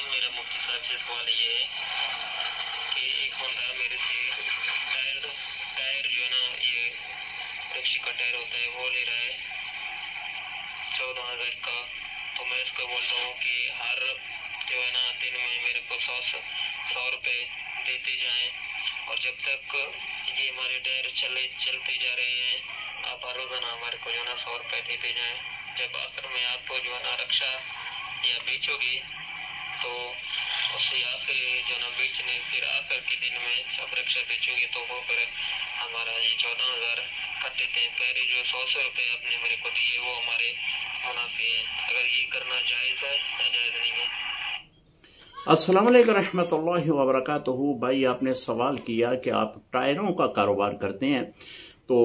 मेरा मुफ्ती साहब से सवाल ये है कि एक बंदा मेरे से टायर जो है ना, ये रक्शी का टायर होता है वो ले रहा है 14,000 का। तो मैं इसको बोलता हूँ कि हर जो है ना दिन में मेरे को 100 रुपये देते जाएं, और जब तक ये हमारे टायर चलते जा रहे हैं आप हर रोजाना हमारे को जो है ना 100 रुपये देते जाएं। जब आखिर में आपको जो है ना रक्षा या बेचोगे तो उससे आखिर जो ना बेचने फिर आखिर के दिन में जब रक्षा बेचोगे तो वो फिर हमारा ये 14,000 कट देते हैं। पहले जो 100 रुपये आपने मेरे को दिए वो हमारे मुनाफे हैं। अगर ये करना जायज़ है या जायज़ नहीं है? अस्सलाम वालेकुम रहमतुल्लाहि व बरकातुहू। भाई आपने सवाल किया कि आप टायरों का कारोबार करते हैं, तो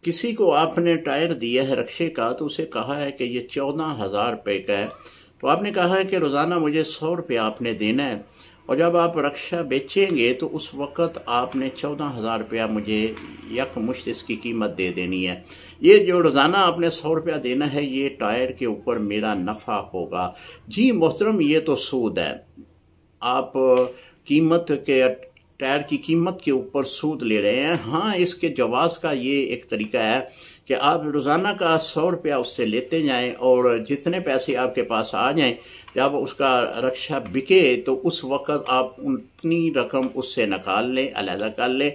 किसी को आपने टायर दिया है रक्शे का, तो उसे कहा है कि ये 14,000 रुपये का है। तो आपने कहा है कि रोज़ाना मुझे 100 रुपये आपने देना है, और जब आप रक्षा बेचेंगे तो उस वक़्त आपने 14,000 रुपया मुझे यकमुश्त इसकी कीमत दे देनी है। ये जो रोज़ाना आपने 100 रुपया देना है, ये टायर के ऊपर मेरा नफ़ा होगा। जी मोहतरम, ये तो सूद है। आप कीमत के टायर की कीमत के ऊपर सूद ले रहे हैं। हाँ, इसके जवाज़ का ये एक तरीका है कि आप रोज़ाना का 100 रुपया उससे लेते जाएं, और जितने पैसे आपके पास आ जाएं, जब उसका रक्षा बिके तो उस वक़्त आप उतनी रकम उससे निकाल लें, अलहदा कर लें,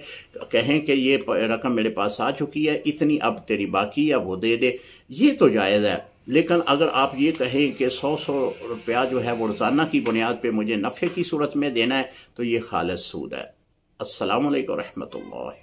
कहें कि ये रकम मेरे पास आ चुकी है, इतनी अब तेरी बाकी है, वो दे दे। ये तो जायज़ है। लेकिन अगर आप ये कहें कि 100 रुपया जो है वो रोज़ाना की बुनियाद पे मुझे नफ़े की सूरत में देना है, तो ये खालिस सूद है। अस्सलामु अलैकुम रहमतुल्लाह।